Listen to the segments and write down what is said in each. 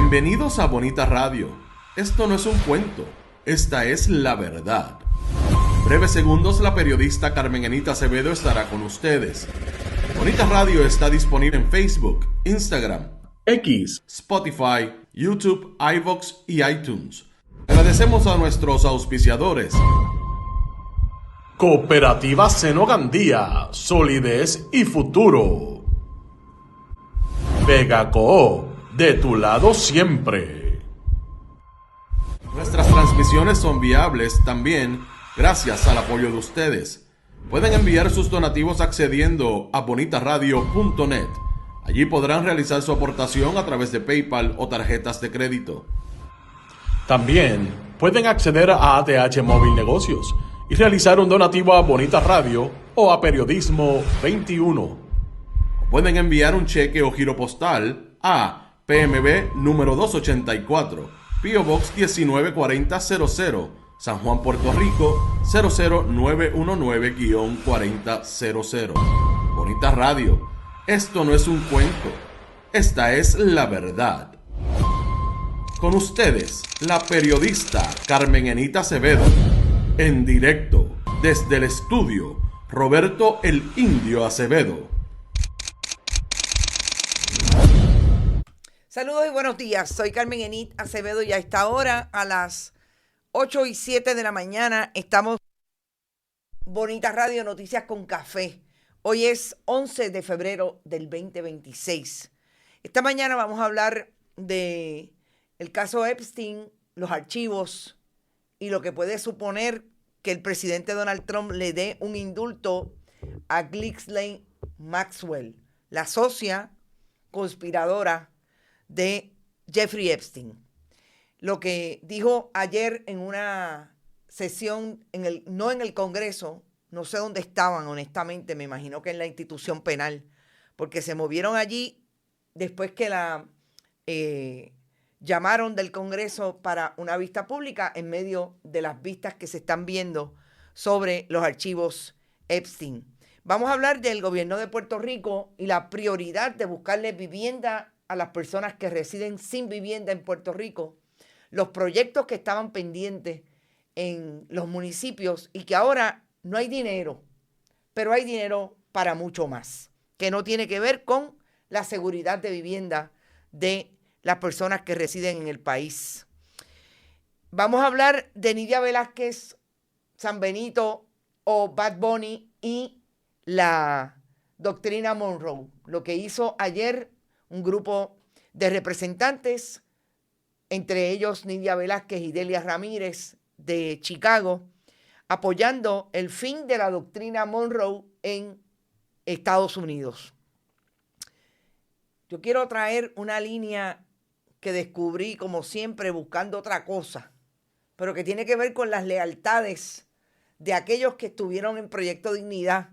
Bienvenidos a Bonita Radio. Esto no es un cuento, esta es la verdad. En breves segundos la periodista Carmen Enita Acevedo estará con ustedes. Bonita Radio está disponible en Facebook, Instagram, X, Spotify, YouTube, iVoox y iTunes. Agradecemos a nuestros auspiciadores. Cooperativa Seno Gandía, solidez y futuro. Vegaco, de tu lado siempre. Nuestras transmisiones son viables también gracias al apoyo de ustedes. Pueden enviar sus donativos accediendo a bonitaradio.net. Allí podrán realizar su aportación a través de PayPal o tarjetas de crédito. También pueden acceder a ATH Móvil Negocios y realizar un donativo a Bonita Radio o a Periodismo 21. O pueden enviar un cheque o giro postal a PMB número 284, P.O. Box 194000, San Juan, Puerto Rico 00919-4000. Bonita Radio, esto no es un cuento, esta es la verdad. Con ustedes, la periodista Carmen Enita Acevedo, en directo desde el estudio Roberto el Indio Acevedo. Saludos y buenos días, soy Carmen Enit Acevedo y a esta hora, a las 8:07 de la mañana, estamos en Bonita Radio, Noticias con Café. Hoy es 11 de febrero del 2026. Esta mañana vamos a hablar de el caso Epstein, los archivos y lo que puede suponer que el presidente Donald Trump le dé un indulto a Ghislaine Maxwell, la socia conspiradora de Jeffrey Epstein. Lo que dijo ayer en una sesión, no en el Congreso, no sé dónde estaban, honestamente, me imagino que en la institución penal, porque se movieron allí después que la llamaron del Congreso para una vista pública en medio de las vistas que se están viendo sobre los archivos Epstein. Vamos a hablar del gobierno de Puerto Rico y la prioridad de buscarle vivienda a las personas que residen sin vivienda en Puerto Rico, los proyectos que estaban pendientes en los municipios y que ahora no hay dinero, pero hay dinero para mucho más, que no tiene que ver con la seguridad de vivienda de las personas que residen en el país. Vamos a hablar de Nidia Velázquez, San Benito o Bad Bunny y la doctrina Monroe, lo que hizo ayer un grupo de representantes, entre ellos Nidia Velázquez y Delia Ramírez de Chicago, apoyando el fin de la doctrina Monroe en Estados Unidos. Yo quiero traer una línea que descubrí, como siempre, buscando otra cosa, pero que tiene que ver con las lealtades de aquellos que estuvieron en Proyecto Dignidad,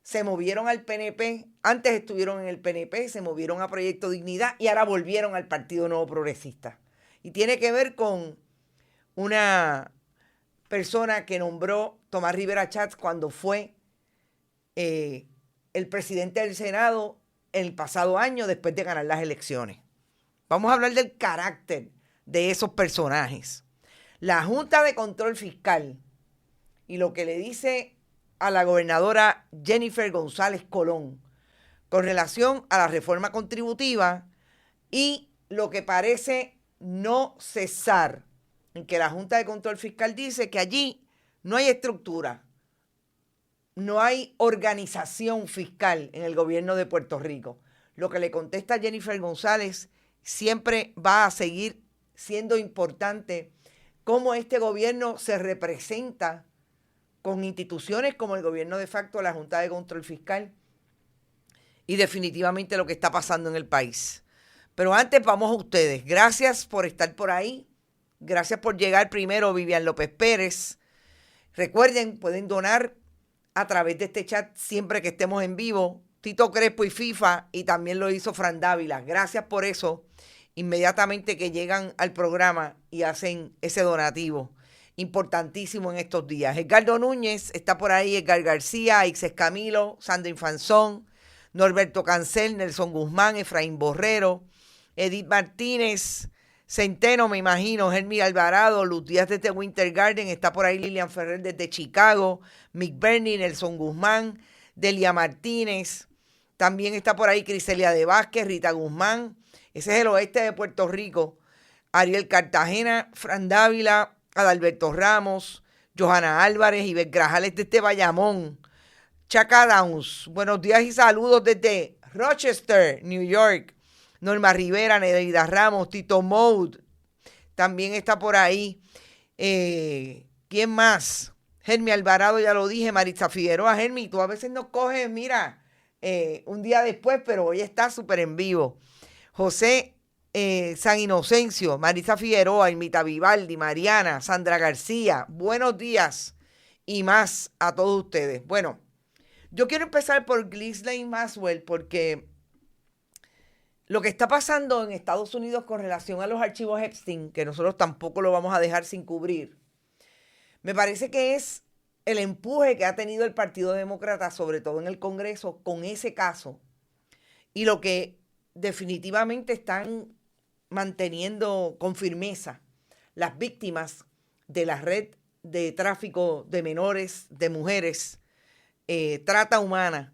se movieron al PNP, antes estuvieron en el PNP, se movieron a Proyecto Dignidad y ahora volvieron al Partido Nuevo Progresista. Y tiene que ver con una persona que nombró Tomás Rivera Chats cuando fue el presidente del Senado el pasado año después de ganar las elecciones. Vamos a hablar del carácter de esos personajes. La Junta de Control Fiscal y lo que le dice a la gobernadora Jennifer González Colón con relación a la reforma contributiva y lo que parece no cesar en que la Junta de Control Fiscal dice que allí no hay estructura, no hay organización fiscal en el gobierno de Puerto Rico. Lo que le contesta Jennifer González siempre va a seguir siendo importante cómo este gobierno se representa con instituciones como el gobierno de facto, la Junta de Control Fiscal y definitivamente lo que está pasando en el país. Pero antes vamos a ustedes. Gracias por estar por ahí. Gracias por llegar primero, Vivian López Pérez. Recuerden, pueden donar a través de este chat siempre que estemos en vivo. Tito Crespo y FIFA, y también lo hizo Fran Dávila. Gracias por eso. Inmediatamente que llegan al programa y hacen ese donativo. Importantísimo en estos días. Edgardo Núñez está por ahí, Edgar García, Ixes Camilo, Sandra Infanzón, Norberto Cancel, Nelson Guzmán, Efraín Borrero, Edith Martínez, Centeno, me imagino, Hermi Alvarado, Luz Díaz desde Winter Garden, está por ahí Lilian Ferrer desde Chicago, Mick Bernie, Nelson Guzmán, Delia Martínez, también está por ahí Criselia de Vázquez, Rita Guzmán, ese es el oeste de Puerto Rico, Ariel Cartagena, Fran Dávila, Adalberto Ramos, Johanna Álvarez, Iber Grajales desde Bayamón, Chaca Downs, buenos días y saludos desde Rochester, New York, Norma Rivera, Nereida Ramos, Tito Mode, también está por ahí. ¿Quién más? Hermi Alvarado, ya lo dije, Maritza Figueroa. Hermi, tú a veces nos coges, mira, un día después, pero hoy está súper en vivo. José San Inocencio, Maritza Figueroa, Irmita Vivaldi, Mariana, Sandra García, buenos días y más a todos ustedes. Bueno, yo quiero empezar por Ghislaine Maxwell porque lo que está pasando en Estados Unidos con relación a los archivos Epstein, que nosotros tampoco lo vamos a dejar sin cubrir, me parece que es el empuje que ha tenido el Partido Demócrata, sobre todo en el Congreso, con ese caso, y lo que definitivamente están manteniendo con firmeza las víctimas de la red de tráfico de menores, de mujeres, trata humana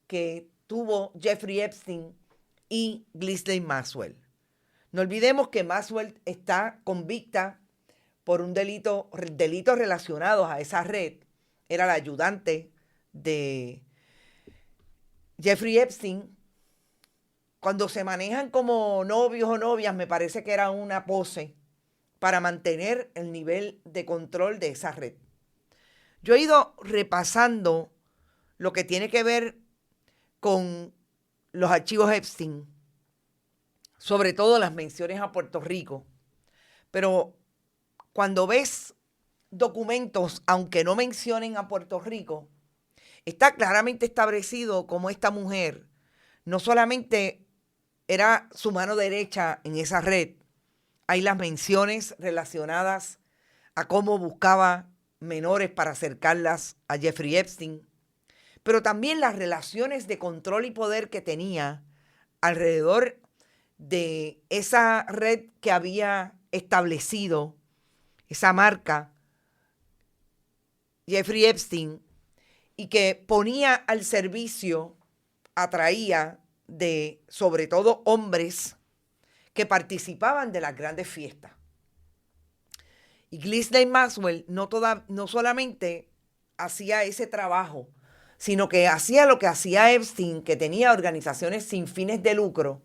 que tuvo Jeffrey Epstein y Ghislaine Maxwell. No olvidemos que Maxwell está convicta por un delitos relacionados a esa red. Era la ayudante de Jeffrey Epstein. Cuando se manejan como novios o novias, me parece que era una pose para mantener el nivel de control de esa red. Yo he ido repasando lo que tiene que ver con los archivos Epstein, sobre todo las menciones a Puerto Rico. Pero cuando ves documentos, aunque no mencionen a Puerto Rico, está claramente establecido cómo esta mujer no solamente era su mano derecha en esa red, hay las menciones relacionadas a cómo buscaba menores para acercarlas a Jeffrey Epstein, pero también las relaciones de control y poder que tenía alrededor de esa red que había establecido, esa marca, Jeffrey Epstein, y que ponía al servicio, atraía de, sobre todo, hombres que participaban de las grandes fiestas. Y Ghislaine Maxwell no solamente hacía ese trabajo, sino que hacía lo que hacía Epstein, que tenía organizaciones sin fines de lucro,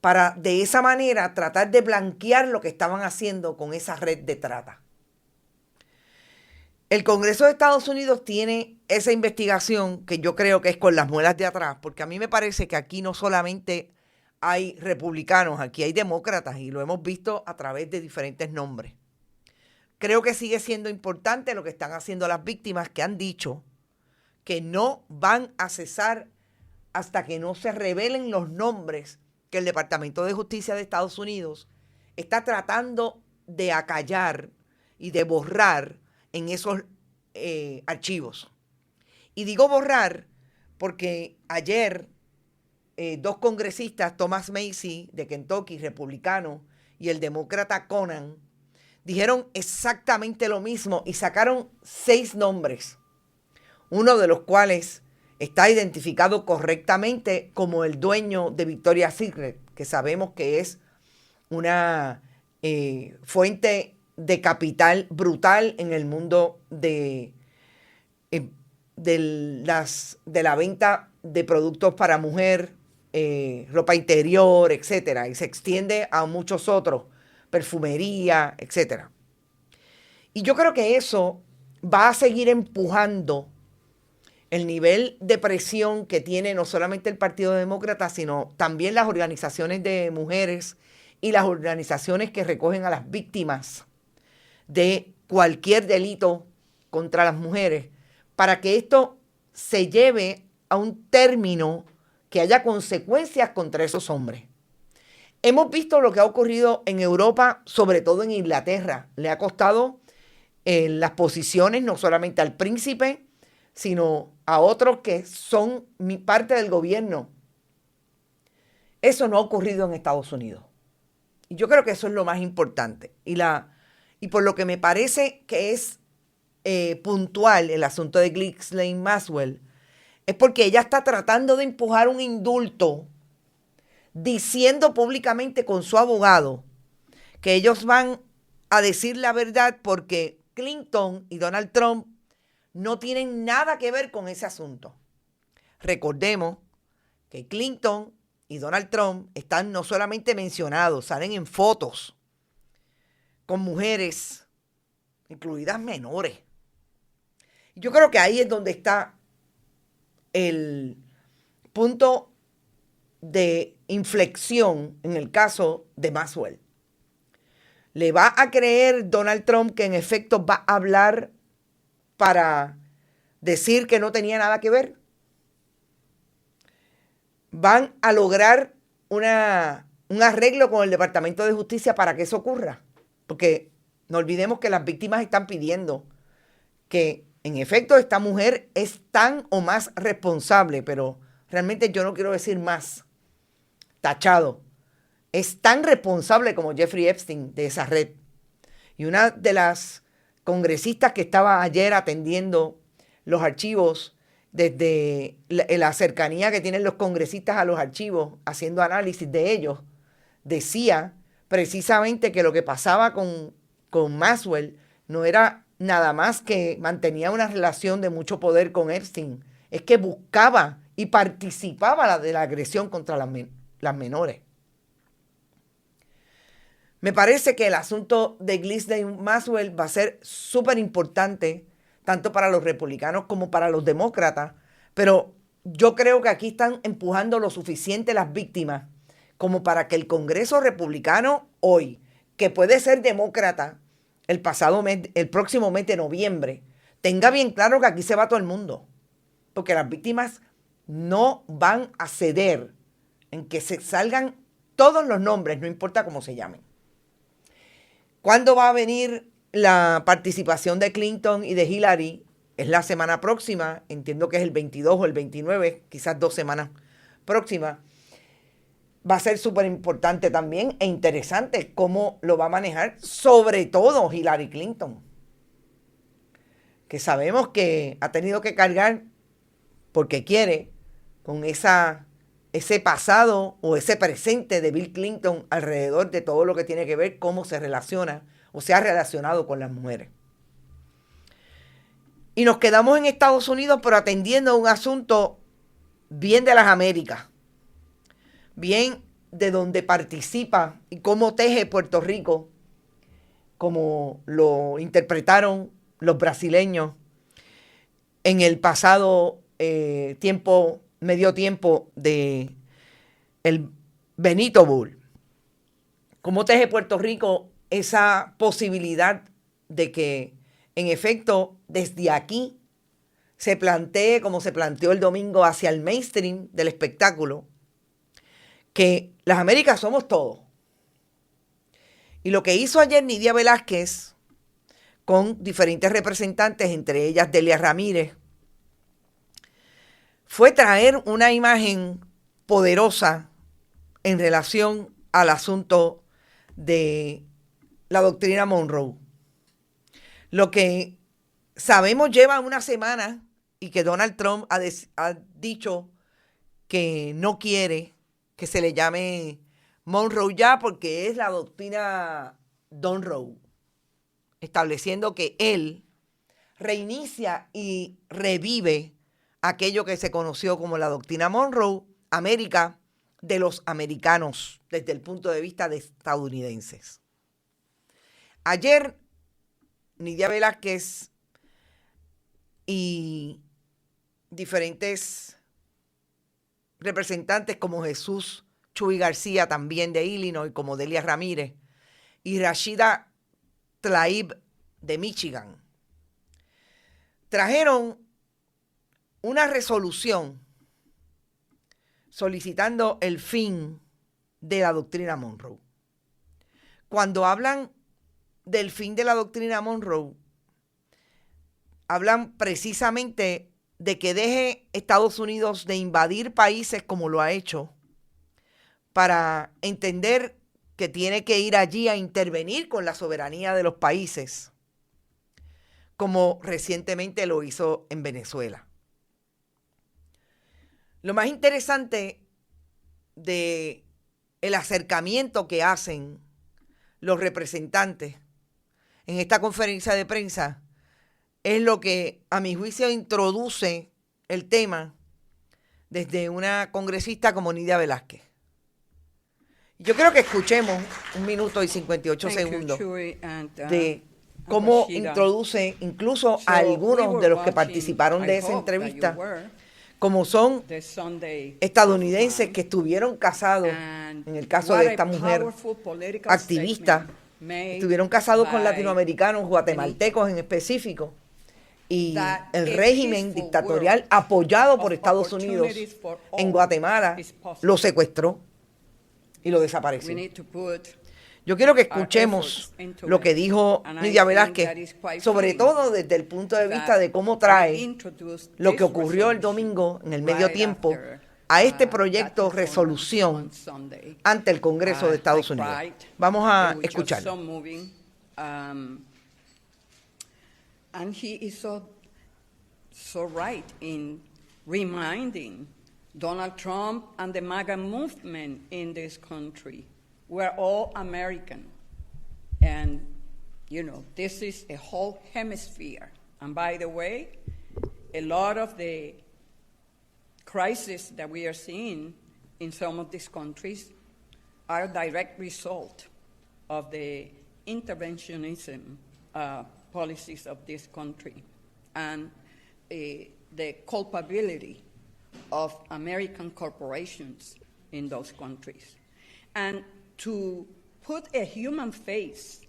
para de esa manera tratar de blanquear lo que estaban haciendo con esa red de trata. El Congreso de Estados Unidos tiene esa investigación que yo creo que es con las muelas de atrás, porque a mí me parece que aquí no solamente hay republicanos, aquí hay demócratas y lo hemos visto a través de diferentes nombres. Creo que sigue siendo importante lo que están haciendo las víctimas que han dicho que no van a cesar hasta que no se revelen los nombres que el Departamento de Justicia de Estados Unidos está tratando de acallar y de borrar en esos archivos. Y digo borrar porque ayer dos congresistas, Thomas Macy de Kentucky, republicano, y el demócrata Conan, dijeron exactamente lo mismo y sacaron 6 nombres, uno de los cuales está identificado correctamente como el dueño de Victoria's Secret, que sabemos que es una fuente de capital brutal en el mundo de la venta de productos para mujer, ropa interior, etcétera, y se extiende a muchos otros, perfumería, etcétera. Y yo creo que eso va a seguir empujando el nivel de presión que tiene no solamente el Partido Demócrata, sino también las organizaciones de mujeres y las organizaciones que recogen a las víctimas de cualquier delito contra las mujeres, para que esto se lleve a un término que haya consecuencias contra esos hombres. Hemos visto lo que ha ocurrido en Europa, sobre todo en Inglaterra. Le ha costado las posiciones no solamente al príncipe, sino a otros que son parte del gobierno. Eso no ha ocurrido en Estados Unidos. Y yo creo que eso es lo más importante. Y por lo que me parece que es puntual el asunto de Ghislaine Maxwell, es porque ella está tratando de empujar un indulto diciendo públicamente con su abogado que ellos van a decir la verdad porque Clinton y Donald Trump no tienen nada que ver con ese asunto. Recordemos que Clinton y Donald Trump están no solamente mencionados, salen en fotos con mujeres, incluidas menores. Yo creo que ahí es donde está el punto de inflexión en el caso de Maxwell. ¿Le va a creer Donald Trump que en efecto va a hablar para decir que no tenía nada que ver? ¿Van a lograr un arreglo con el Departamento de Justicia para que eso ocurra? Porque no olvidemos que las víctimas están pidiendo que en efecto esta mujer es tan o más responsable, pero realmente yo no quiero decir más, tachado. Es tan responsable como Jeffrey Epstein de esa red. Y una de las congresistas que estaba ayer atendiendo los archivos, desde la cercanía que tienen los congresistas a los archivos, haciendo análisis de ellos, decía precisamente que lo que pasaba con Maxwell no era nada más que mantenía una relación de mucho poder con Epstein, es que buscaba y participaba de la agresión contra las menores. Me parece que el asunto de Ghislaine Maxwell va a ser súper importante, tanto para los republicanos como para los demócratas, pero yo creo que aquí están empujando lo suficiente las víctimas como para que el Congreso republicano hoy, que puede ser demócrata el próximo mes de noviembre, tenga bien claro que aquí se va todo el mundo, porque las víctimas no van a ceder en que se salgan todos los nombres, no importa cómo se llamen. ¿Cuándo va a venir la participación de Clinton y de Hillary? Es la semana próxima, entiendo que es el 22 o el 29, quizás 2 semanas próximas. Va a ser súper importante también e interesante cómo lo va a manejar, sobre todo Hillary Clinton, que sabemos que ha tenido que cargar porque quiere con ese pasado o ese presente de Bill Clinton alrededor de todo lo que tiene que ver cómo se relaciona o se ha relacionado con las mujeres. Y nos quedamos en Estados Unidos, pero atendiendo a un asunto bien de las Américas, bien de donde participa y cómo teje Puerto Rico, como lo interpretaron los brasileños en el pasado medio tiempo de el Benito Bowl. ¿Cómo teje Puerto Rico esa posibilidad de que, en efecto, desde aquí se plantee, como se planteó el domingo, hacia el mainstream del espectáculo, que las Américas somos todos? Y lo que hizo ayer Nidia Velázquez con diferentes representantes, entre ellas Delia Ramírez, fue traer una imagen poderosa en relación al asunto de la doctrina Monroe. Lo que sabemos lleva una semana y que Donald Trump ha dicho que no quiere que se le llame Monroe ya porque es la doctrina Monroe, estableciendo que él reinicia y revive aquello que se conoció como la doctrina Monroe, América de los americanos, desde el punto de vista de estadounidenses. Ayer, Nidia Velázquez y diferentes representantes como Jesús Chuy García, también de Illinois, como Delia Ramírez, y Rashida Tlaib de Michigan, trajeron una resolución solicitando el fin de la doctrina Monroe. Cuando hablan del fin de la doctrina Monroe, hablan precisamente de que deje Estados Unidos de invadir países como lo ha hecho, para entender que tiene que ir allí a intervenir con la soberanía de los países, como recientemente lo hizo en Venezuela. Lo más interesante de el acercamiento que hacen los representantes en esta conferencia de prensa es lo que, a mi juicio, introduce el tema desde una congresista como Nidia Velázquez. Yo creo que escuchemos 1 minuto y 58 segundos de cómo introduce incluso a algunos de los que participaron de esa entrevista, como son estadounidenses que estuvieron casados, en el caso de esta mujer activista, estuvieron casados con latinoamericanos, guatemaltecos en específico, y el régimen dictatorial apoyado por Estados Unidos en Guatemala lo secuestró y lo desapareció. Yo quiero que escuchemos lo que dijo Nidia Velázquez, sobre todo desde el punto de vista de cómo trae lo que ocurrió el domingo en el medio tiempo a este proyecto resolución ante el Congreso de Estados Unidos. Vamos a escucharlo. And he is so right in reminding Donald Trump and the MAGA movement in this country, we're all American. And, you know, this is a whole hemisphere. And by the way, a lot of the crises that we are seeing in some of these countries are a direct result of the interventionism policies of this country and the culpability of American corporations in those countries. And to put a human face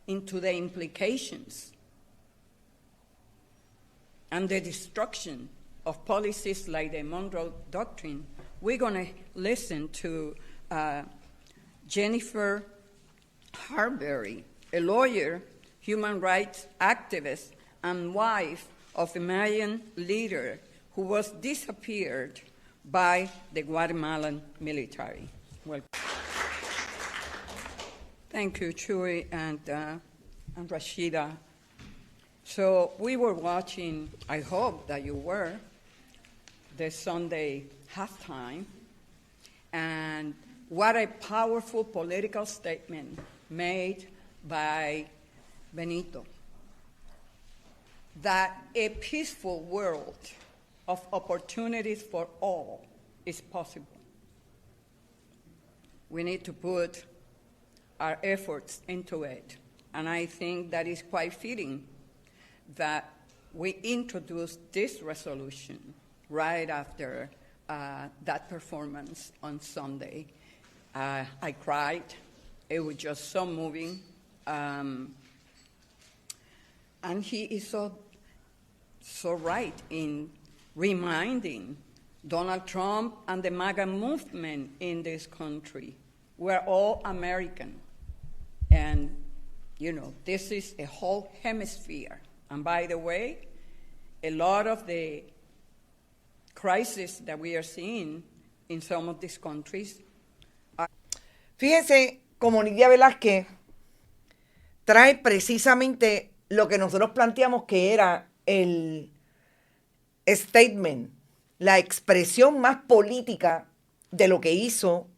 into the implications and the destruction of policies like the Monroe Doctrine, we're going to listen to Jennifer Harberry, a lawyer, human rights activist, and wife of a Mayan leader who was disappeared by the Guatemalan military. Well, thank you, Chuy and Rashida. So we were watching, I hope that you were, the Sunday halftime, and what a powerful political statement made by Benito, that a peaceful world of opportunities for all is possible. We need to put our efforts into it, and I think that is quite fitting that we introduced this resolution right after that performance on Sunday. I cried. It was just so moving. And he is so right in reminding Donald Trump and the MAGA movement in this country, we're all American. And, you know, this is a whole hemisphere. And by the way, a lot of the crises that we are seeing in some of these countries are... Fíjense cómo Nidia Velázquez trae precisamente lo que nosotros planteamos que era el statement, la expresión más política de lo que hizo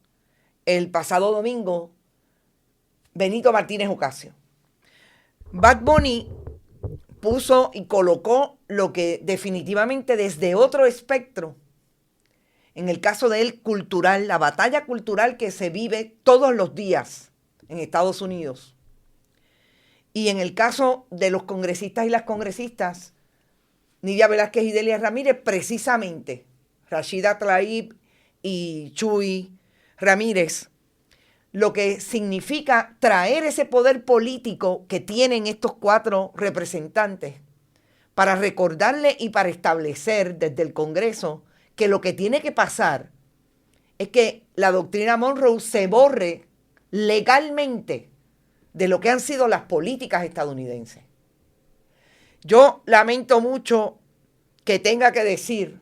el pasado domingo Benito Martínez Ocasio. Bad Bunny puso y colocó lo que definitivamente desde otro espectro, en el caso de él cultural, la batalla cultural que se vive todos los días en Estados Unidos. Y en el caso de los congresistas y las congresistas, Nidia Velázquez y Delia Ramírez, precisamente, Rashida Tlaib y Chuy Ramírez, lo que significa traer ese poder político que tienen estos 4 representantes para recordarle y para establecer desde el Congreso que lo que tiene que pasar es que la doctrina Monroe se borre legalmente de lo que han sido las políticas estadounidenses. Yo lamento mucho que tenga que decir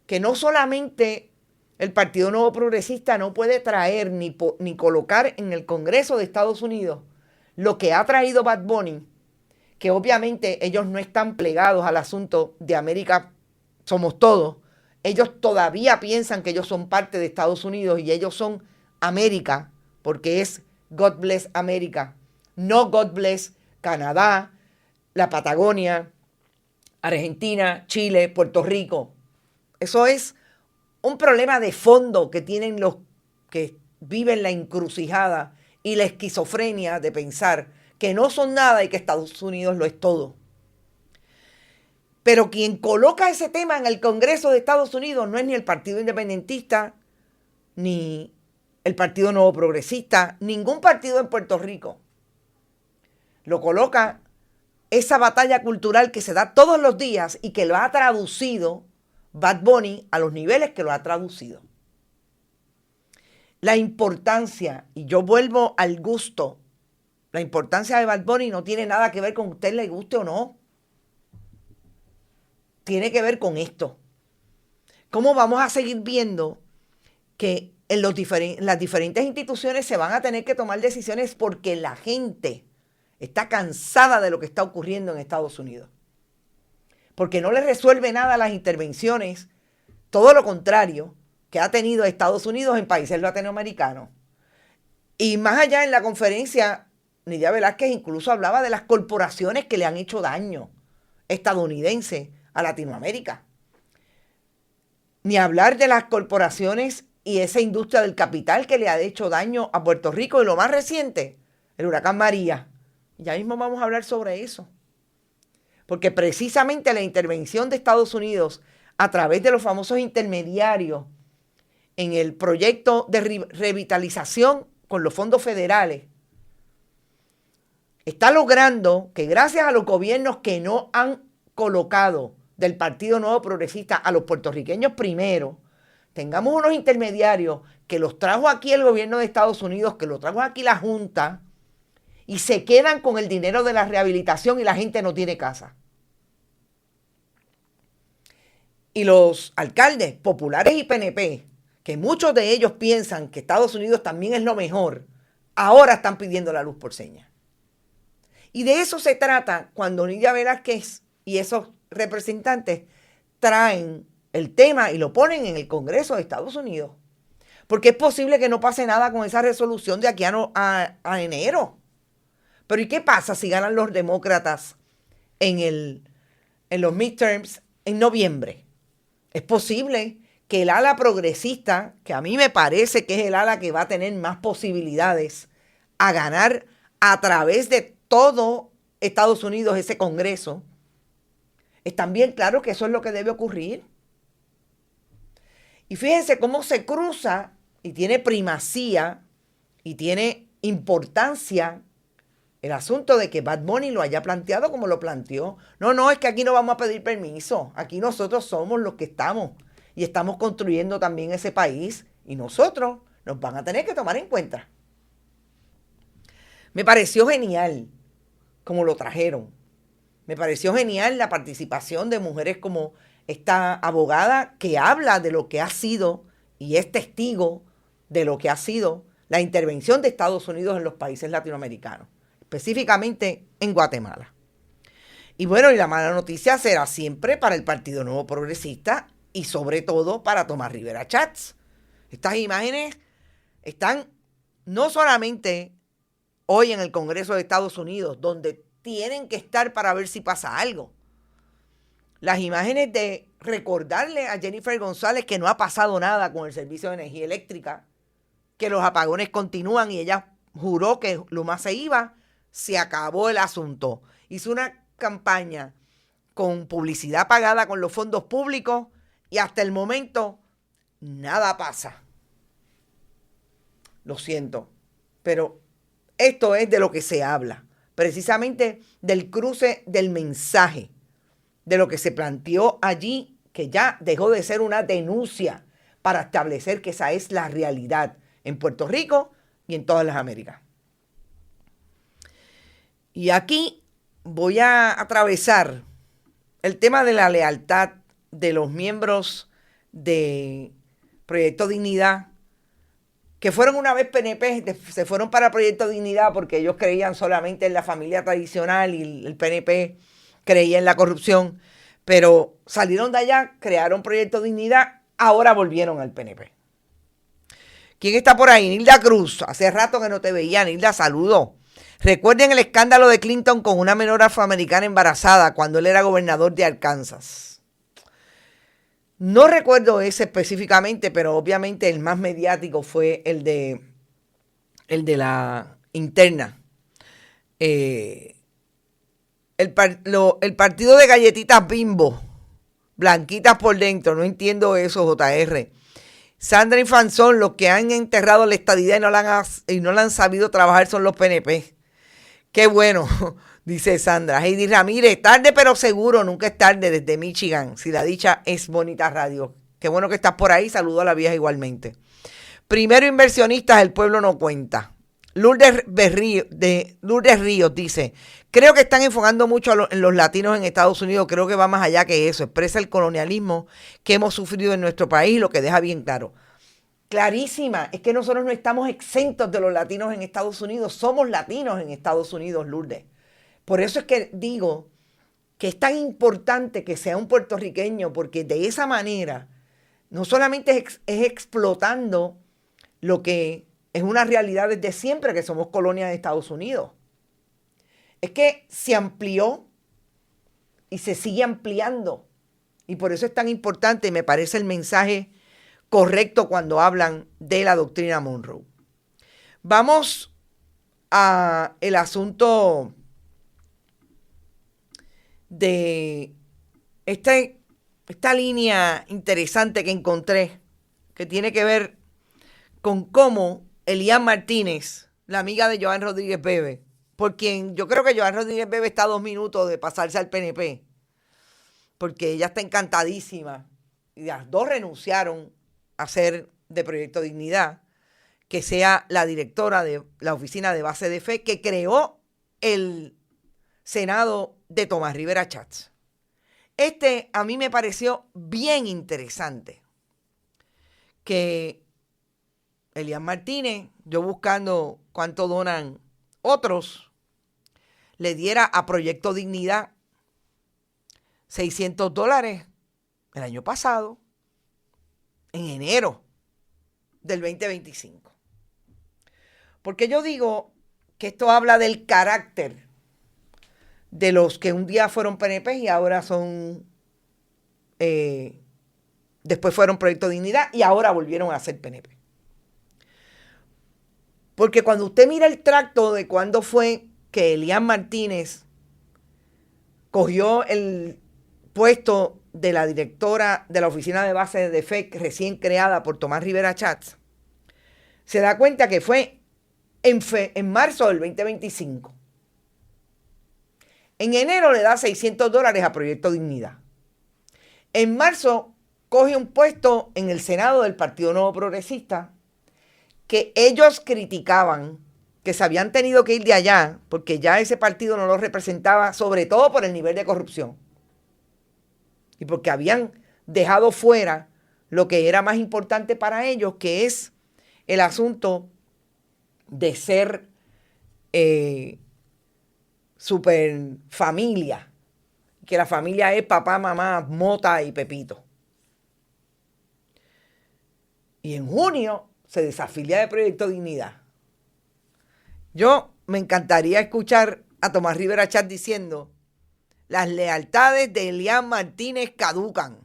que no solamente el Partido Nuevo Progresista no puede traer ni colocar en el Congreso de Estados Unidos lo que ha traído Bad Bunny, que obviamente ellos no están plegados al asunto de América somos todos. Ellos todavía piensan que ellos son parte de Estados Unidos y ellos son América, porque es God Bless América, no God Bless Canadá, la Patagonia, Argentina, Chile, Puerto Rico. Eso es un problema de fondo que tienen los que viven la encrucijada y la esquizofrenia de pensar que no son nada y que Estados Unidos lo es todo. Pero quien coloca ese tema en el Congreso de Estados Unidos no es ni el Partido Independentista, ni el Partido Nuevo Progresista, ningún partido en Puerto Rico. Lo coloca esa batalla cultural que se da todos los días y que lo ha traducido Bad Bunny a los niveles que lo ha traducido. La importancia, y yo vuelvo al gusto, la importancia de Bad Bunny no tiene nada que ver con que a usted le guste o no. Tiene que ver con esto. ¿Cómo vamos a seguir viendo que en las diferentes instituciones se van a tener que tomar decisiones porque la gente está cansada de lo que está ocurriendo en Estados Unidos? Porque no le resuelve nada las intervenciones, todo lo contrario, que ha tenido Estados Unidos en países latinoamericanos. Y más allá, en la conferencia, Nidia Velázquez incluso hablaba de las corporaciones que le han hecho daño estadounidenses a Latinoamérica. Ni hablar de las corporaciones y esa industria del capital que le ha hecho daño a Puerto Rico. Y lo más reciente, el huracán María. Ya mismo vamos a hablar sobre eso. Porque precisamente la intervención de Estados Unidos a través de los famosos intermediarios en el proyecto de revitalización con los fondos federales está logrando que, gracias a los gobiernos que no han colocado del Partido Nuevo Progresista a los puertorriqueños primero, tengamos unos intermediarios que los trajo aquí el gobierno de Estados Unidos, que los trajo aquí la Junta, y se quedan con el dinero de la rehabilitación y la gente no tiene casa. Y los alcaldes populares y PNP, que muchos de ellos piensan que Estados Unidos también es lo mejor, ahora están pidiendo la luz por señas. Y de eso se trata cuando Nidia Velázquez y esos representantes traen el tema y lo ponen en el Congreso de Estados Unidos. Porque es posible que no pase nada con esa resolución de aquí a enero. Pero ¿y qué pasa si ganan los demócratas en los midterms en noviembre? Es posible que el ala progresista, que a mí me parece que es el ala que va a tener más posibilidades a ganar a través de todo Estados Unidos ese Congreso, están bien claros que eso es lo que debe ocurrir. Y fíjense cómo se cruza y tiene primacía y tiene importancia el asunto de que Bad Bunny lo haya planteado como lo planteó. No, es que aquí no vamos a pedir permiso. Aquí nosotros somos los que estamos y estamos construyendo también ese país y nosotros nos van a tener que tomar en cuenta. Me pareció genial como lo trajeron. Me pareció genial la participación de mujeres como esta abogada que habla de lo que ha sido y es testigo de lo que ha sido la intervención de Estados Unidos en los países latinoamericanos, específicamente en Guatemala. Y bueno, y la mala noticia será siempre para el Partido Nuevo Progresista y sobre todo para Tomás Rivera Schatz. Estas imágenes están no solamente hoy en el Congreso de Estados Unidos, donde tienen que estar para ver si pasa algo. Las imágenes de recordarle a Jennifer González que no ha pasado nada con el servicio de energía eléctrica, que los apagones continúan y ella juró que lo más se iba, se acabó el asunto. Hizo una campaña con publicidad pagada con los fondos públicos y hasta el momento nada pasa. Lo siento, pero esto es de lo que se habla. Precisamente del cruce del mensaje, de lo que se planteó allí, que ya dejó de ser una denuncia para establecer que esa es la realidad en Puerto Rico y en todas las Américas. Y aquí voy a atravesar el tema de la lealtad de los miembros de Proyecto Dignidad, que fueron una vez PNP, se fueron para Proyecto Dignidad porque ellos creían solamente en la familia tradicional y el PNP creía en la corrupción, pero salieron de allá, crearon Proyecto Dignidad, ahora volvieron al PNP. ¿Quién está por ahí? Nilda Cruz. Hace rato que no te veía, Nilda, saludo. Recuerden el escándalo de Clinton con una menor afroamericana embarazada cuando él era gobernador de Arkansas. No recuerdo ese específicamente, pero obviamente el más mediático fue el de la interna. El partido de galletitas Bimbo, blanquitas por dentro, no entiendo eso, JR. Sandra y Fanzón, los que han enterrado la estadidad y no la han sabido trabajar son los PNP. Qué bueno, dice Sandra. Heidi Ramírez, tarde pero seguro, nunca es tarde, desde Michigan. Si la dicha es bonita radio. Qué bueno que estás por ahí, saludo a la vieja igualmente. Primero inversionistas, el pueblo no cuenta. Lourdes Ríos dice, creo que están enfocando mucho en los latinos en Estados Unidos, creo que va más allá que eso, expresa el colonialismo que hemos sufrido en nuestro país, lo que deja bien claro. Clarísima, es que nosotros no estamos exentos de los latinos en Estados Unidos, somos latinos en Estados Unidos, Lourdes. Por eso es que digo que es tan importante que sea un puertorriqueño, porque de esa manera no solamente es explotando lo que es una realidad desde siempre, que somos colonia de Estados Unidos. Es que se amplió y se sigue ampliando. Y por eso es tan importante, me parece el mensaje correcto cuando hablan de la doctrina Monroe. Vamos a el asunto de esta línea interesante que encontré, que tiene que ver con cómo Elian Martínez, la amiga de Joan Rodríguez Bebe, por quien yo creo que Joan Rodríguez Bebe está a 2 minutos de pasarse al PNP, porque ella está encantadísima, y las dos renunciaron a ser de Proyecto Dignidad, que sea la directora de la Oficina de Base de Fe que creó el Senado de Tomás Rivera Schatz. A mí me pareció bien interesante que Elian Martínez, yo buscando cuánto donan otros, le diera a Proyecto Dignidad $600 el año pasado, en enero del 2025. Porque yo digo que esto habla del carácter de los que un día fueron PNP y ahora son, después fueron Proyecto Dignidad y ahora volvieron a ser PNP. Porque cuando usted mira el tracto de cuándo fue que Elian Martínez cogió el puesto de la directora de la Oficina de Base de Fe recién creada por Tomás Rivera Schatz, se da cuenta que fue en marzo del 2025. En enero le da $600 a Proyecto Dignidad. En marzo coge un puesto en el Senado del Partido Nuevo Progresista que ellos criticaban, que se habían tenido que ir de allá porque ya ese partido no los representaba, sobre todo por el nivel de corrupción y porque habían dejado fuera lo que era más importante para ellos, que es el asunto de ser super familia, que la familia es papá, mamá, Mota y Pepito. Y en junio se desafilia de Proyecto Dignidad. Yo me encantaría escuchar a Tomás Rivera Schatz diciendo: las lealtades de Elian Martínez caducan.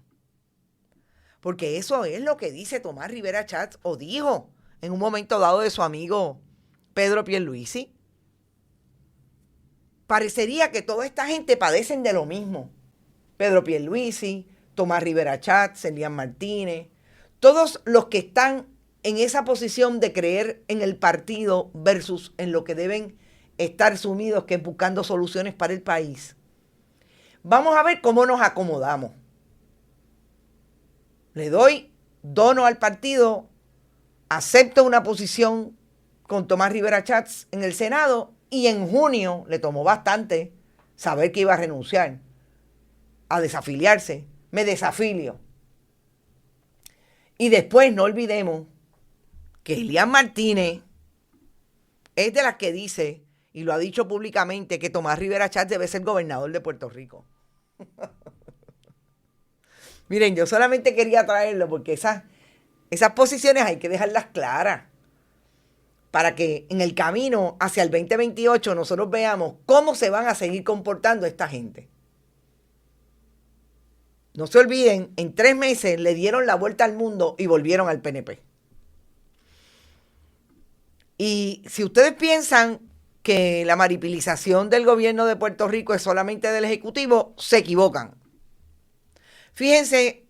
Porque eso es lo que dice Tomás Rivera Schatz, o dijo en un momento dado de su amigo Pedro Pierluisi. Parecería que toda esta gente padecen de lo mismo. Pedro Pierluisi, Tomás Rivera Schatz, Elian Martínez, todos los que están en esa posición de creer en el partido versus en lo que deben estar sumidos, que es buscando soluciones para el país. Vamos a ver cómo nos acomodamos. Le dono al partido, acepto una posición con Tomás Rivera Schatz en el Senado y en junio le tomó bastante saber que iba a renunciar, a desafiliarse. Me desafilio. Y después no olvidemos que Elian Martínez es de las que dice, y lo ha dicho públicamente, que Tomás Rivera Chatz debe ser gobernador de Puerto Rico. Miren, yo solamente quería traerlo porque esas posiciones hay que dejarlas claras para que en el camino hacia el 2028 nosotros veamos cómo se van a seguir comportando esta gente. No se olviden, en 3 meses le dieron la vuelta al mundo y volvieron al PNP. Y si ustedes piensan que la maripilización del gobierno de Puerto Rico es solamente del Ejecutivo, se equivocan. Fíjense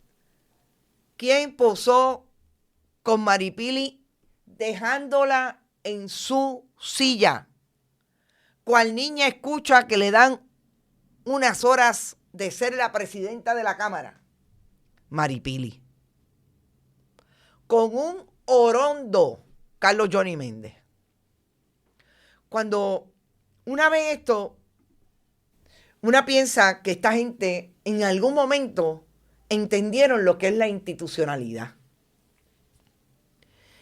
quién posó con Maripili dejándola en su silla. Cual niña escucha que le dan unas horas de ser la presidenta de la Cámara. Maripili. Con un orondo, Carlos Johnny Méndez. Cuando una ve esto, una piensa que esta gente en algún momento entendieron lo que es la institucionalidad.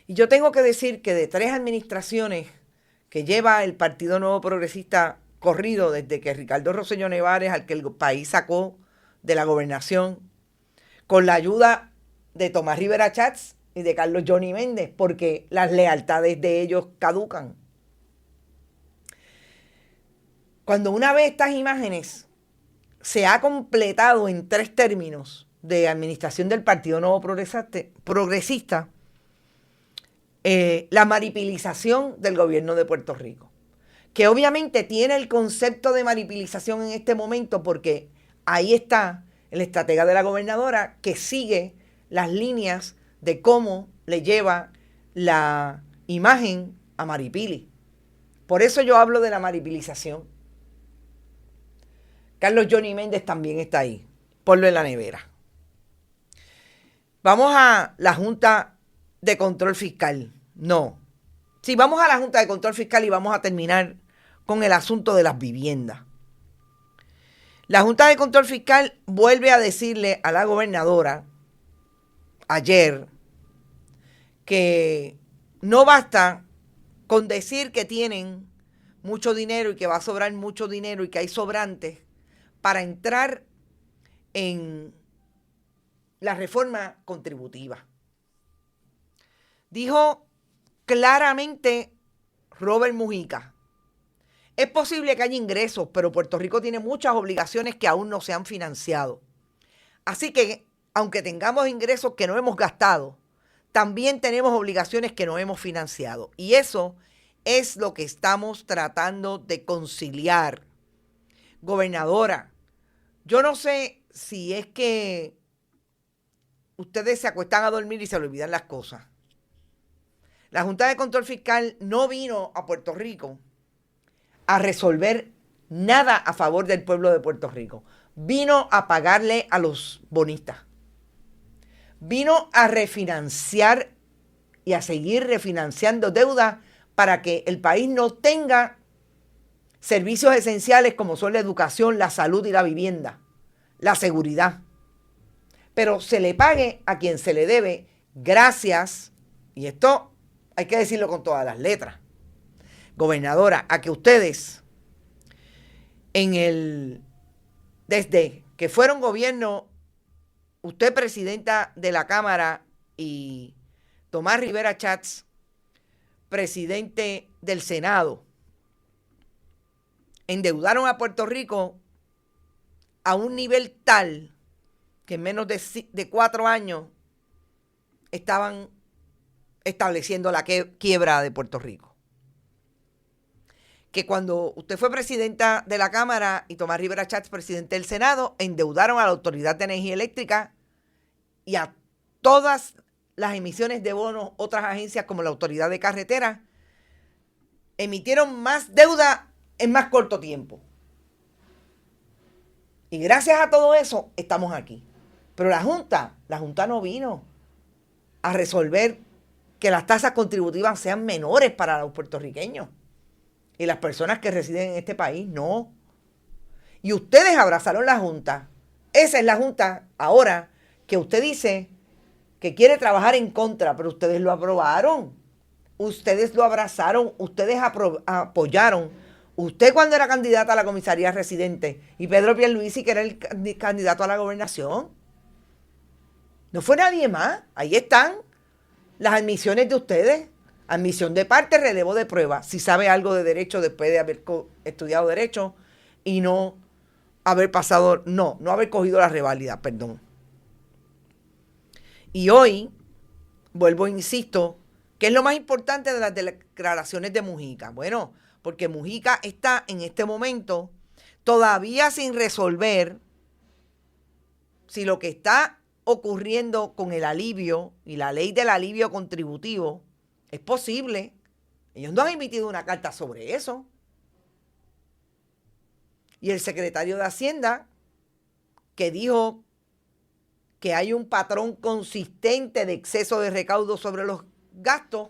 Y yo tengo que decir que de 3 administraciones que lleva el Partido Nuevo Progresista corrido desde que Ricardo Rosselló Nevares, al que el país sacó de la gobernación, con la ayuda de Tomás Rivera Chatz y de Carlos Johnny Méndez, porque las lealtades de ellos caducan. Cuando una ve estas imágenes, se ha completado en 3 términos de administración del Partido Nuevo Progresista la maripilización del gobierno de Puerto Rico, que obviamente tiene el concepto de maripilización en este momento porque ahí está el estratega de la gobernadora que sigue las líneas de cómo le lleva la imagen a Maripili. Por eso yo hablo de la maripilización. Carlos Johnny Méndez también está ahí. Ponlo en la nevera. Vamos a la Junta de Control Fiscal. No. Sí, vamos a la Junta de Control Fiscal y vamos a terminar con el asunto de las viviendas. La Junta de Control Fiscal vuelve a decirle a la gobernadora ayer que no basta con decir que tienen mucho dinero y que va a sobrar mucho dinero y que hay sobrantes para entrar en la reforma contributiva. Dijo claramente Robert Mujica, es posible que haya ingresos, pero Puerto Rico tiene muchas obligaciones que aún no se han financiado. Así que, aunque tengamos ingresos que no hemos gastado, también tenemos obligaciones que no hemos financiado. Y eso es lo que estamos tratando de conciliar. Gobernadora, yo no sé si es que ustedes se acuestan a dormir y se le olvidan las cosas. La Junta de Control Fiscal no vino a Puerto Rico a resolver nada a favor del pueblo de Puerto Rico. Vino a pagarle a los bonistas. Vino a refinanciar y a seguir refinanciando deuda para que el país no tenga servicios esenciales como son la educación, la salud y la vivienda, la seguridad. Pero se le pague a quien se le debe gracias, y esto hay que decirlo con todas las letras, gobernadora, a que ustedes desde que fueron gobierno, usted presidenta de la Cámara y Tomás Rivera Chatz, presidente del Senado, endeudaron a Puerto Rico a un nivel tal que en menos de 4 años estaban estableciendo la quiebra de Puerto Rico. Que cuando usted fue presidenta de la Cámara y Tomás Rivera Chatz, presidente del Senado, endeudaron a la Autoridad de Energía Eléctrica y a todas las emisiones de bonos, otras agencias como la Autoridad de Carreteras, emitieron más deuda en más corto tiempo. Y gracias a todo eso estamos aquí. Pero la Junta no vino a resolver que las tasas contributivas sean menores para los puertorriqueños y las personas que residen en este país, no. Y ustedes abrazaron la Junta. Esa es la Junta ahora que usted dice que quiere trabajar en contra, pero ustedes lo aprobaron, ustedes lo abrazaron, ustedes apoyaron. Usted cuando era candidata a la comisaría residente y Pedro Pierluisi que era el candidato a la gobernación. No fue nadie más. Ahí están las admisiones de ustedes. Admisión de parte, relevo de prueba. Si sabe algo de derecho después de haber estudiado derecho y no haber pasado, no haber cogido la reválida, perdón. Y hoy, vuelvo e insisto, ¿qué es lo más importante de las declaraciones de Mujica? Bueno, porque Mujica está en este momento todavía sin resolver si lo que está ocurriendo con el alivio y la ley del alivio contributivo es posible. Ellos no han emitido una carta sobre eso. Y el secretario de Hacienda, que dijo que hay un patrón consistente de exceso de recaudo sobre los gastos,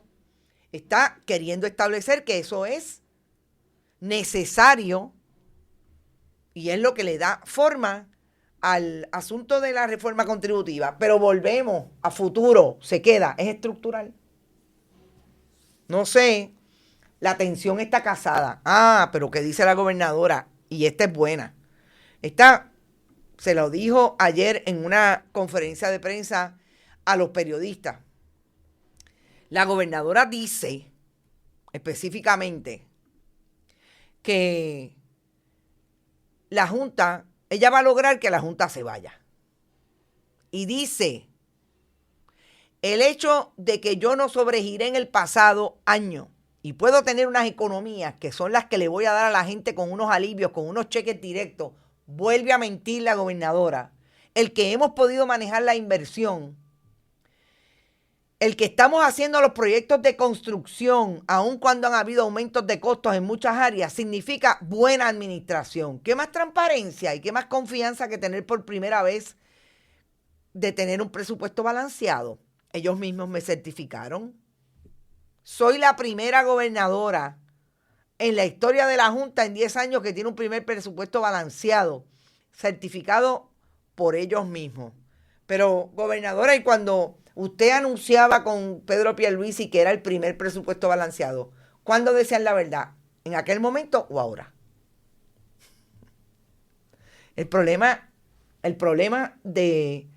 está queriendo establecer que eso es necesario y es lo que le da forma al asunto de la reforma contributiva. Pero volvemos a futuro, se queda, es estructural. No sé, la tensión está casada. Pero ¿qué dice la gobernadora? Y esta es buena. Esta se lo dijo ayer en una conferencia de prensa a los periodistas. La gobernadora dice específicamente que la Junta, ella va a lograr que la Junta se vaya. Y dice, el hecho de que yo no sobregiré en el pasado año y puedo tener unas economías que son las que le voy a dar a la gente con unos alivios, con unos cheques directos, vuelve a mentir la gobernadora. El que hemos podido manejar la inversión, el que estamos haciendo los proyectos de construcción, aun cuando han habido aumentos de costos en muchas áreas, significa buena administración. ¿Qué más transparencia y qué más confianza que tener por primera vez de tener un presupuesto balanceado? Ellos mismos me certificaron. Soy la primera gobernadora en la historia de la Junta en 10 años que tiene un primer presupuesto balanceado, certificado por ellos mismos. Pero, gobernadora, y cuando usted anunciaba con Pedro Pierluisi que era el primer presupuesto balanceado, ¿cuándo decían la verdad? ¿En aquel momento o ahora? El problema de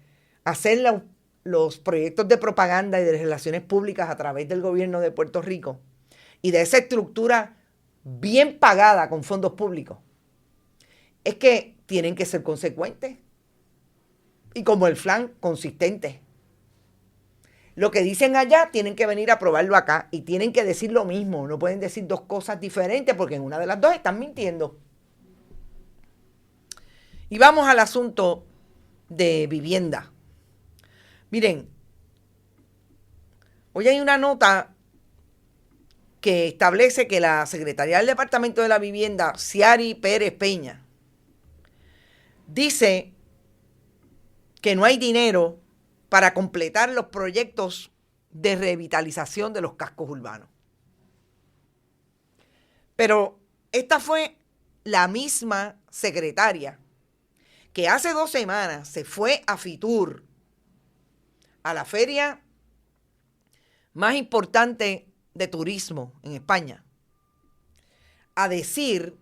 hacer los proyectos de propaganda y de relaciones públicas a través del gobierno de Puerto Rico y de esa estructura bien pagada con fondos públicos es que tienen que ser consecuentes y como el flan, consistentes. Lo que dicen allá tienen que venir a probarlo acá y tienen que decir lo mismo. No pueden decir dos cosas diferentes porque en una de las dos están mintiendo. Y vamos al asunto de vivienda. Miren, hoy hay una nota que establece que la secretaria del Departamento de la Vivienda, Ciari Pérez Peña, dice que no hay dinero para completar los proyectos de revitalización de los cascos urbanos. Pero esta fue la misma secretaria que hace 2 semanas se fue a Fitur, a la feria más importante de turismo en España, a decir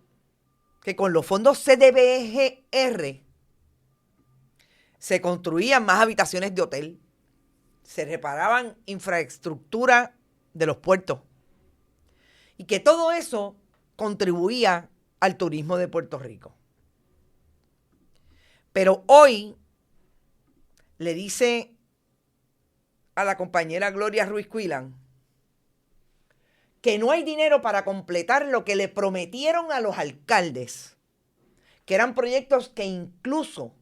que con los fondos CDBGR se construían más habitaciones de hotel, se reparaban infraestructura de los puertos y que todo eso contribuía al turismo de Puerto Rico. Pero hoy le dice a la compañera Gloria Ruiz Cuilán que no hay dinero para completar lo que le prometieron a los alcaldes, que eran proyectos que incluso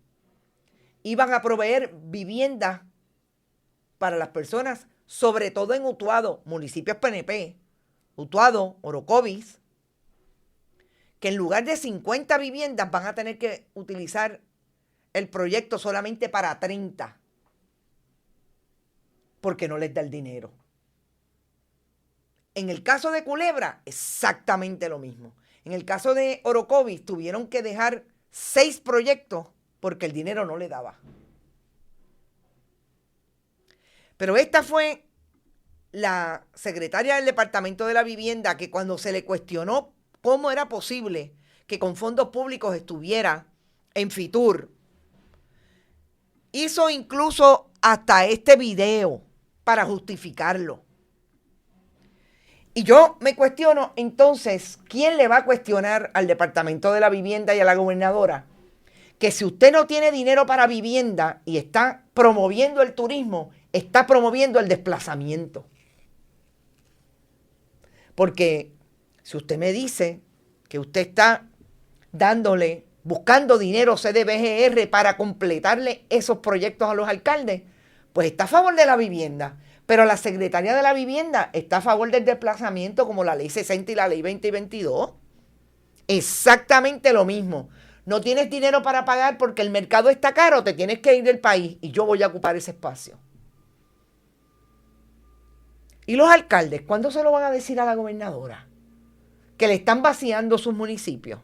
iban a proveer viviendas para las personas, sobre todo en Utuado, municipios PNP, Utuado, Orocovis, que en lugar de 50 viviendas van a tener que utilizar el proyecto solamente para 30, porque no les da el dinero. En el caso de Culebra, exactamente lo mismo. En el caso de Orocovis, tuvieron que dejar 6 proyectos porque el dinero no le daba. Pero esta fue la secretaria del Departamento de la Vivienda que cuando se le cuestionó cómo era posible que con fondos públicos estuviera en Fitur, hizo incluso hasta este video para justificarlo. Y yo me cuestiono entonces, ¿quién le va a cuestionar al Departamento de la Vivienda y a la gobernadora que si usted no tiene dinero para vivienda y está promoviendo el turismo, está promoviendo el desplazamiento? Porque si usted me dice que usted está buscando dinero CDBGR para completarle esos proyectos a los alcaldes, pues está a favor de la vivienda. Pero la Secretaría de la Vivienda está a favor del desplazamiento como la Ley 60 y la Ley 20 y 22. Exactamente lo mismo. No tienes dinero para pagar porque el mercado está caro, te tienes que ir del país y yo voy a ocupar ese espacio. ¿Y los alcaldes cuándo se lo van a decir a la gobernadora? Que le están vaciando sus municipios.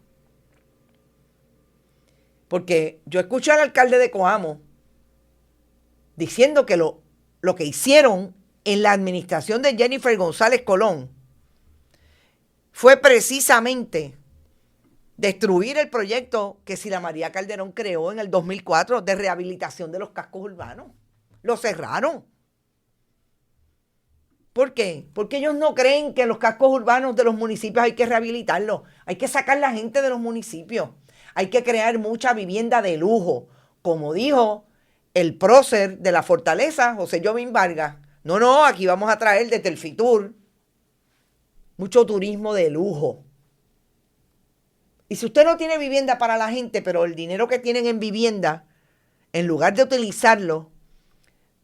Porque yo escuché al alcalde de Coamo diciendo que lo que hicieron en la administración de Jennifer González Colón fue precisamente destruir el proyecto que Sila María Calderón creó en el 2004 de rehabilitación de los cascos urbanos. Lo cerraron. ¿Por qué? Porque ellos no creen que los cascos urbanos de los municipios hay que rehabilitarlos. Hay que sacar la gente de los municipios. Hay que crear mucha vivienda de lujo. Como dijo el prócer de la Fortaleza, José Jovín Vargas. No, aquí vamos a traer desde el Fitur mucho turismo de lujo. Y si usted no tiene vivienda para la gente, pero el dinero que tienen en vivienda, en lugar de utilizarlo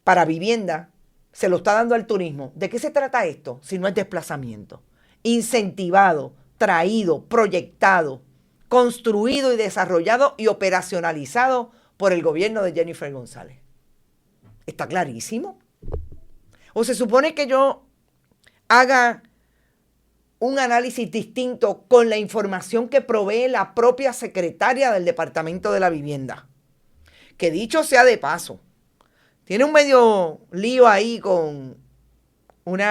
para vivienda, se lo está dando al turismo. ¿De qué se trata esto? Si no es desplazamiento. Incentivado, traído, proyectado, construido y desarrollado y operacionalizado por el gobierno de Jennifer González. ¿Está clarísimo? ¿O se supone que yo haga un análisis distinto con la información que provee la propia secretaria del Departamento de la Vivienda? Que dicho sea de paso, tiene un medio lío ahí con un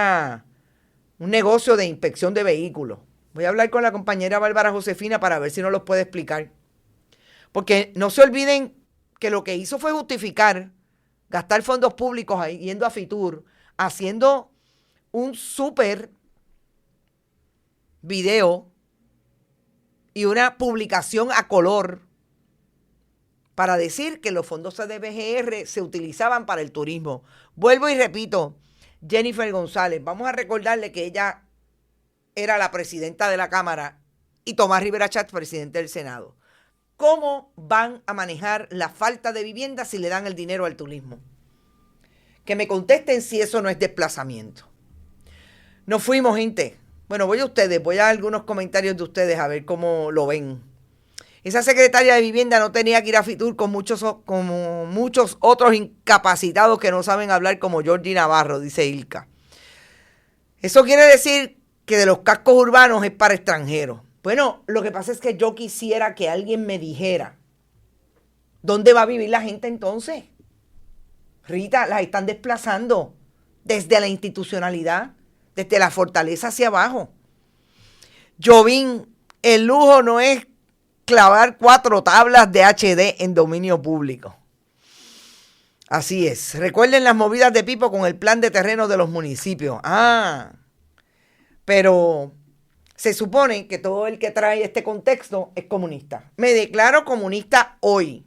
negocio de inspección de vehículos. Voy a hablar con la compañera Bárbara Josefina para ver si nos los puede explicar. Porque no se olviden que lo que hizo fue justificar gastar fondos públicos ahí, yendo a Fitur, haciendo un súper video y una publicación a color para decir que los fondos CDBGR se utilizaban para el turismo. Vuelvo y repito, Jennifer González, vamos a recordarle que ella era la presidenta de la Cámara y Tomás Rivera Schatz, presidente del Senado. ¿Cómo van a manejar la falta de vivienda si le dan el dinero al turismo? Que me contesten si eso no es desplazamiento. Nos fuimos, gente. Bueno, voy a algunos comentarios de ustedes a ver cómo lo ven. Esa secretaria de Vivienda no tenía que ir a Fitur como muchos otros incapacitados que no saben hablar como Jordi Navarro, dice Ilka. Eso quiere decir que de los cascos urbanos es para extranjeros. Bueno, lo que pasa es que yo quisiera que alguien me dijera, ¿dónde va a vivir la gente entonces? Rita, las están desplazando desde la institucionalidad, desde la Fortaleza hacia abajo. Jovín, el lujo no es clavar 4 tablas de HD en dominio público. Así es. Recuerden las movidas de Pipo con el plan de terrenos de los municipios. Pero se supone que todo el que trae este contexto es comunista. Me declaro comunista hoy,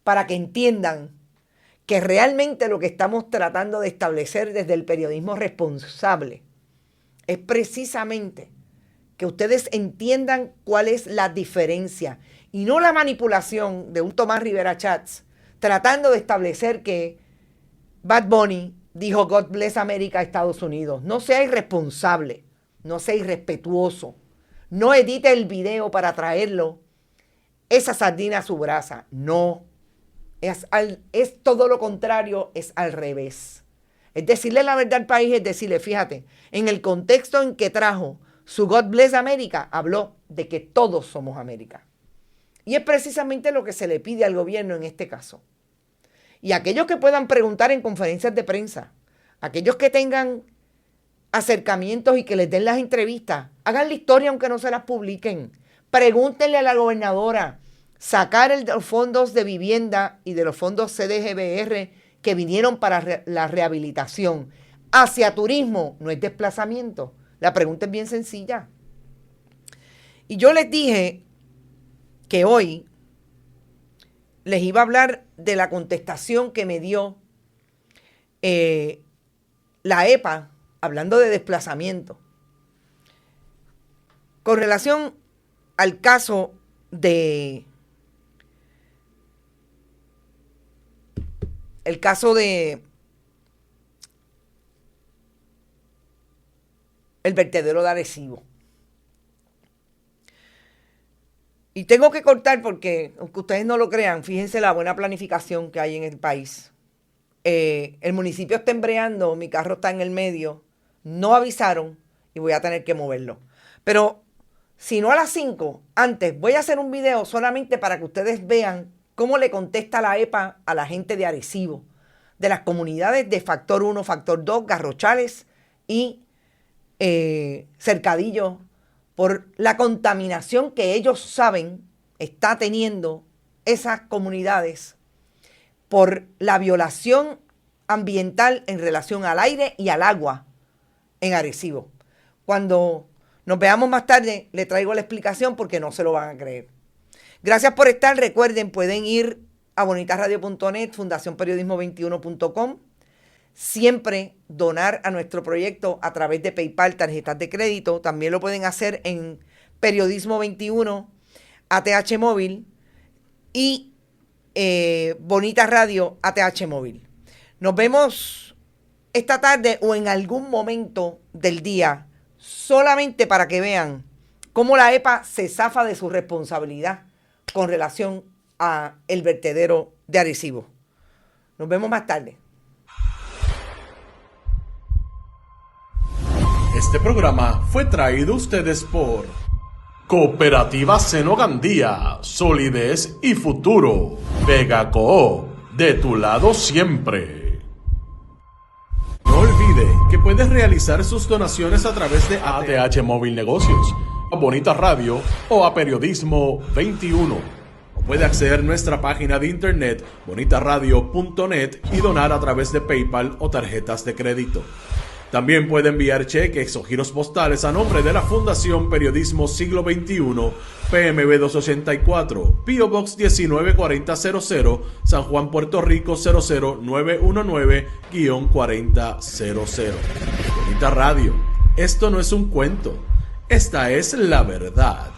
para que entiendan que realmente lo que estamos tratando de establecer desde el periodismo responsable es precisamente que ustedes entiendan cuál es la diferencia y no la manipulación de un Tomás Rivera Schatz tratando de establecer que Bad Bunny dijo God bless America a Estados Unidos. No sea irresponsable, no sea irrespetuoso, no edite el video para traerlo esa sardina a su brasa. No, es todo lo contrario, es al revés. Es decirle la verdad al país, es decirle, fíjate, en el contexto en que trajo su God bless America, habló de que todos somos América. Y es precisamente lo que se le pide al gobierno en este caso. Y aquellos que puedan preguntar en conferencias de prensa, aquellos que tengan acercamientos y que les den las entrevistas, hagan la historia aunque no se las publiquen. Pregúntenle a la gobernadora, sacar los fondos de vivienda y de los fondos CDGBR que vinieron para la rehabilitación hacia turismo, no es desplazamiento. La pregunta es bien sencilla. Y yo les dije que hoy les iba a hablar de la contestación que me dio la EPA, hablando de desplazamiento, con relación al caso de el vertedero de Arecibo. Y tengo que cortar porque, aunque ustedes no lo crean, fíjense la buena planificación que hay en el país. El municipio está embreando, mi carro está en el medio, no avisaron y voy a tener que moverlo. Pero si no a las 5, antes voy a hacer un video solamente para que ustedes vean cómo le contesta la EPA a la gente de Arecibo, de las comunidades de Factor 1, Factor 2, Garrochales y Cercadillo, por la contaminación que ellos saben está teniendo esas comunidades, por la violación ambiental en relación al aire y al agua en Arecibo. Cuando nos veamos más tarde, le traigo la explicación porque no se lo van a creer. Gracias por estar. Recuerden, pueden ir a bonitasradio.net, fundacionperiodismo21.com. Siempre donar a nuestro proyecto a través de PayPal, tarjetas de crédito. También lo pueden hacer en Periodismo 21, ATH Móvil y Bonita Radio, ATH Móvil. Nos vemos esta tarde o en algún momento del día, solamente para que vean cómo la EPA se zafa de su responsabilidad con relación a el vertedero de Arecibo. Nos vemos más tarde. Este programa fue traído a ustedes por Cooperativa Seno Gandía, Solidez y Futuro. Vega Coop, de tu lado siempre. No olvide que puedes realizar sus donaciones a través de ATH Móvil Negocios, a Bonita Radio o a Periodismo 21. O puede acceder a nuestra página de internet bonitaradio.net y donar a través de PayPal o tarjetas de crédito. También puede enviar cheques o giros postales a nombre de la Fundación Periodismo Siglo XXI, PMB 284, P.O. Box 194000, San Juan, Puerto Rico 00919-4000. Bonita Radio, esto no es un cuento, esta es la verdad.